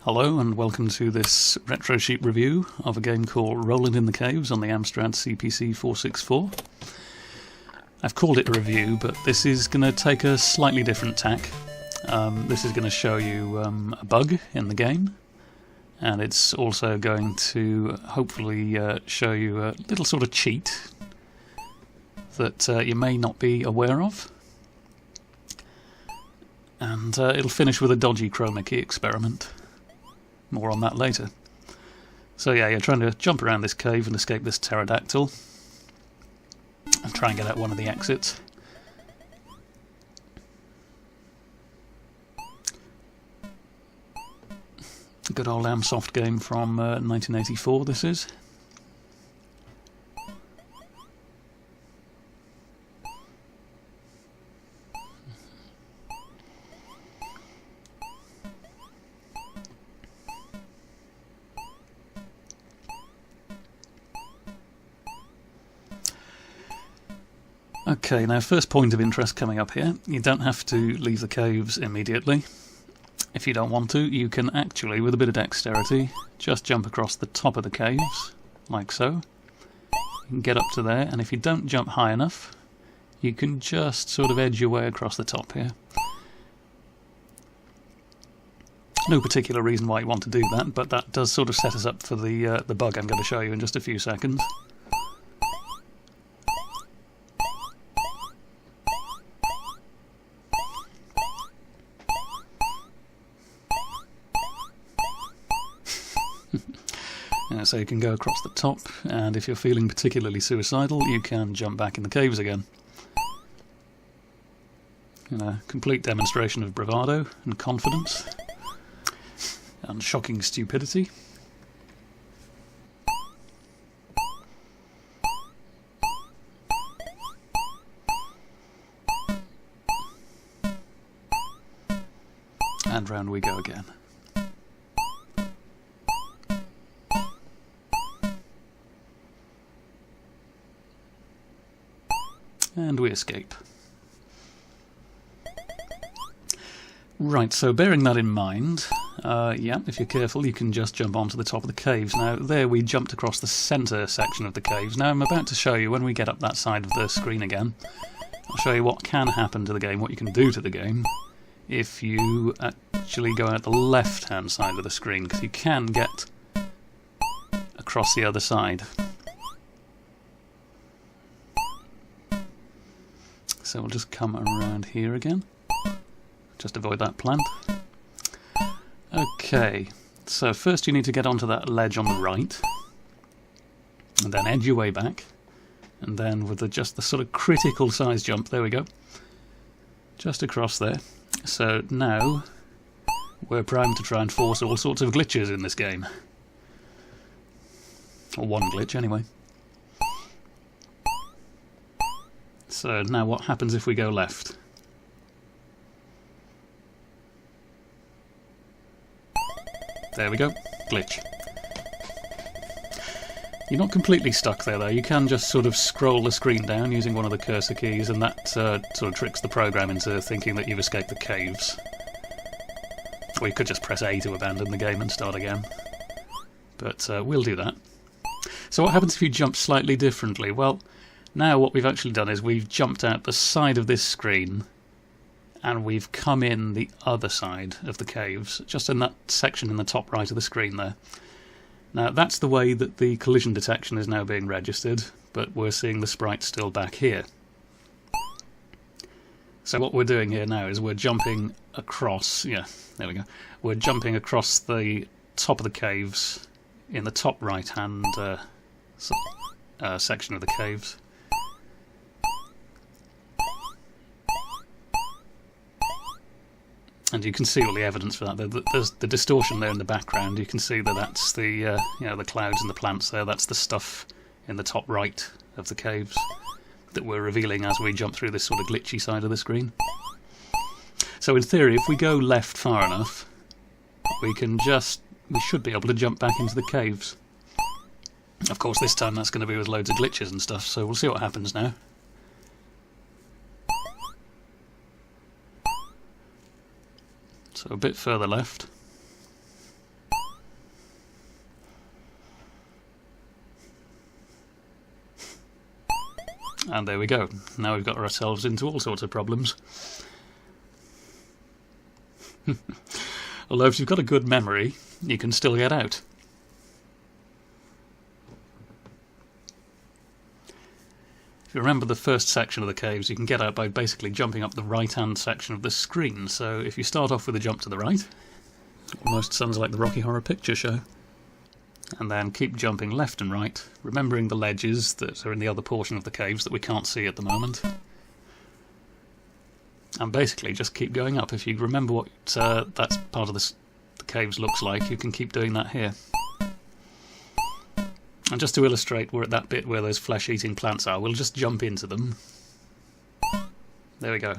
Hello and welcome to this retro sheet review of a game called Roland in the Caves on the AMSTRAD CPC 464. I've called it a review, but this is going to take a slightly different tack. This is going to show you a bug in the game, and it's also going to hopefully show you a little sort of cheat that you may not be aware of. And it'll finish with a dodgy chroma key experiment. More on that later. So yeah, you're trying to jump around this cave and escape this pterodactyl and try and get out one of the exits. A good old Amsoft game from 1984 this is. Okay, now first point of interest coming up here. You don't have to leave the caves immediately. If you don't want to, you can actually, with a bit of dexterity, just jump across the top of the caves, like so. You can get up to there, and if you don't jump high enough, you can just sort of edge your way across the top here. No particular reason why you want to do that, but that does sort of set us up for the bug I'm going to show you in just a few seconds. So you can go across the top, and if you're feeling particularly suicidal, you can jump back in the caves again. Complete demonstration of bravado and confidence and shocking stupidity. And round we go again. And we escape. Right, so bearing that in mind, yeah, if you're careful you can just jump onto the top of the caves. Now there we jumped across the centre section of the caves. Now I'm about to show you, when we get up that side of the screen again, I'll show you what can happen to the game, what you can do to the game, if you actually go out the left hand side of the screen, because you can get across the other side. So we'll just come around here again. Just avoid that plant. Okay, so first you need to get onto that ledge on the right, and then edge your way back, and then with just the sort of critical size jump, there we go, just across there. So now we're primed to try and force all sorts of glitches in this game. Or one glitch anyway. So now what happens if we go left? There we go, glitch. You're not completely stuck there though, you can just sort of scroll the screen down using one of the cursor keys, and that sort of tricks the program into thinking that you've escaped the caves. Or you could just press A to abandon the game and start again. But we'll do that. So what happens if you jump slightly differently? Well, now what we've actually done is we've jumped out the side of this screen and we've come in the other side of the caves, just in that section in the top right of the screen there. Now that's the way that the collision detection is now being registered, but we're seeing the sprite still back here. So what we're doing here now is we're jumping across, yeah, there we go, we're jumping across the top of the caves in the top right hand section of the caves. And you can see all the evidence for that. There's the distortion there in the background. You can see that that's the the clouds and the plants there. That's the stuff in the top right of the caves that we're revealing as we jump through this sort of glitchy side of the screen. So in theory, if we go left far enough, we should be able to jump back into the caves. Of course, this time that's going to be with loads of glitches and stuff. So we'll see what happens now. So a bit further left. And there we go. Now we've got ourselves into all sorts of problems. Although if you've got a good memory, you can still get out. If you remember the first section of the caves, you can get out by basically jumping up the right-hand section of the screen. So if you start off with a jump to the right, almost sounds like the Rocky Horror Picture Show, and then keep jumping left and right, remembering the ledges that are in the other portion of the caves that we can't see at the moment. And basically just keep going up. If you remember what that part of the caves looks like, you can keep doing that here. And just to illustrate, we're at that bit where those flesh-eating plants are. We'll just jump into them. There we go.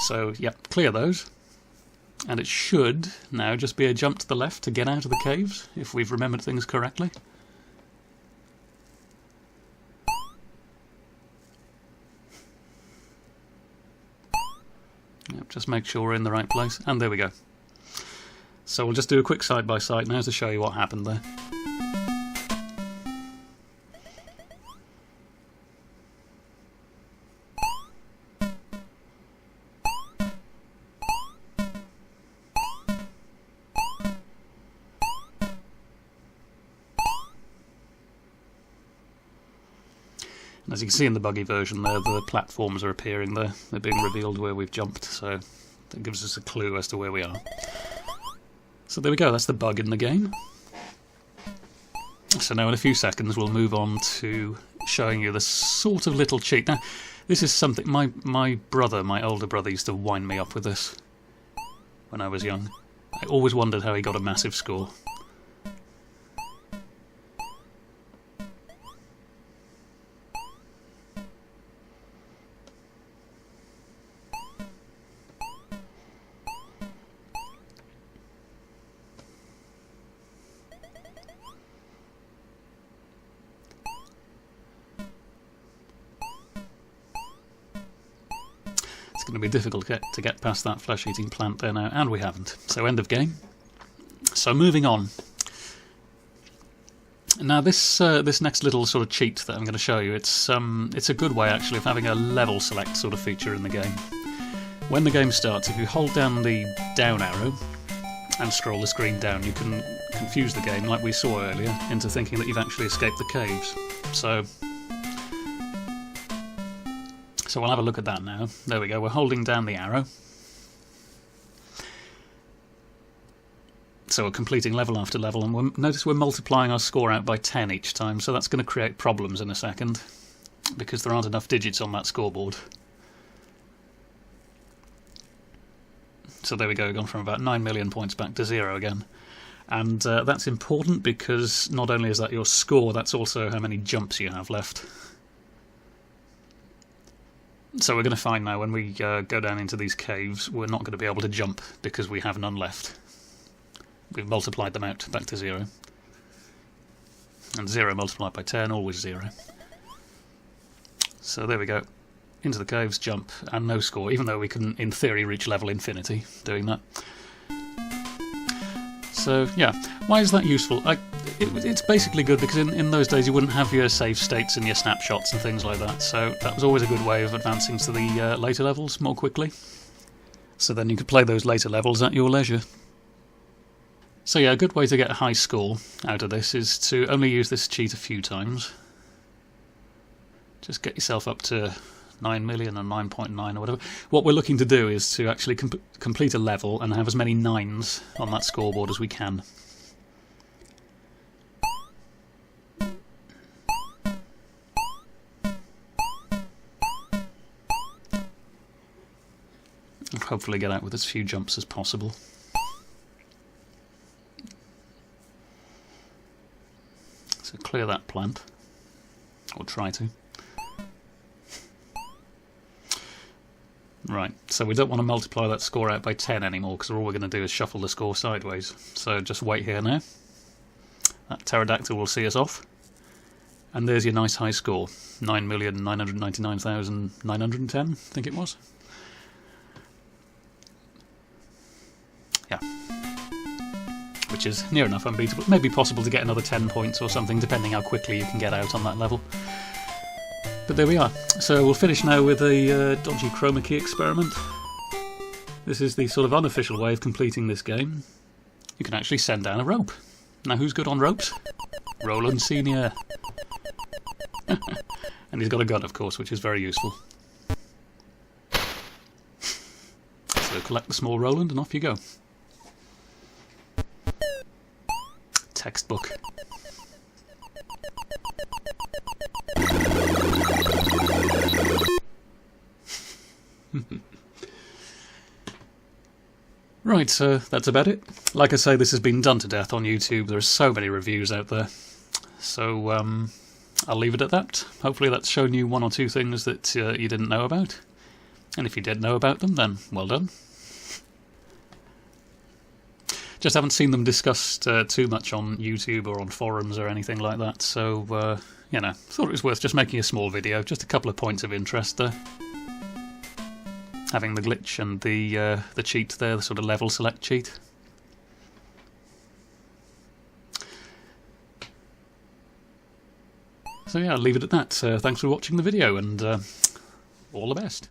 So, yeah, clear those. And it should now just be a jump to the left to get out of the caves, if we've remembered things correctly. Yep, just make sure we're in the right place. And there we go. So we'll just do a quick side-by-side now to show you what happened there. As you can see in the buggy version there, the platforms are appearing there. They're being revealed where we've jumped, so that gives us a clue as to where we are. So there we go, that's the bug in the game. So now in a few seconds we'll move on to showing you the sort of little cheat. Now, this is something my brother, my older brother, used to wind me up with this when I was young. I always wondered how he got a massive score. It's going to be difficult to get past that flesh-eating plant there now, and we haven't. So end of game. So moving on. Now this next little sort of cheat that I'm going to show you, it's a good way actually of having a level select sort of feature in the game. When the game starts, if you hold down the down arrow and scroll the screen down, you can confuse the game, like we saw earlier, into thinking that you've actually escaped the caves. So we'll have a look at that now. There we go, we're holding down the arrow. So we're completing level after level, and notice we're multiplying our score out by 10 each time, so that's going to create problems in a second, because there aren't enough digits on that scoreboard. So there we go, gone from about 9 million points back to 0 again. And that's important because not only is that your score, that's also how many jumps you have left. So we're going to find now when we go down into these caves, we're not going to be able to jump because we have none left. We've multiplied them out back to 0. And 0 multiplied by 10, always 0. So there we go. Into the caves, jump, and no score, even though we can, in theory, reach level infinity doing that. So, yeah. Why is that useful? It's basically good because in those days you wouldn't have your save states and your snapshots and things like that, so that was always a good way of advancing to the later levels more quickly. So then you could play those later levels at your leisure. So yeah, a good way to get a high score out of this is to only use this cheat a few times. Just get yourself up to 9 million and 9.9 or whatever. What we're looking to do is to actually complete a level and have as many 9s on that scoreboard as we can. And hopefully get out with as few jumps as possible. So clear that plant, or try to. Right, so we don't want to multiply that score out by 10 anymore, because all we're going to do is shuffle the score sideways. So just wait here now. That pterodactyl will see us off. And there's your nice high score. 9,999,910, I think it was. Yeah. Which is near enough unbeatable. Maybe possible to get another 10 points or something, depending how quickly you can get out on that level. But there we are. So we'll finish now with a dodgy chroma key experiment. This is the sort of unofficial way of completing this game. You can actually send down a rope. Now who's good on ropes? Roland Senior. And he's got a gun, of course, which is very useful. So collect the small Roland and off you go. Textbook. Right, so that's about it. Like I say, this has been done to death on YouTube. There are so many reviews out there. So I'll leave it at that. Hopefully that's shown you one or two things that you didn't know about. And if you did know about them, then well done. Just haven't seen them discussed too much on YouTube or on forums or anything like that. So, you know, thought it was worth just making a small video. Just a couple of points of interest there. Having the glitch and the cheat there, the sort of level select cheat. So yeah, I'll leave it at that. Thanks for watching the video, and all the best.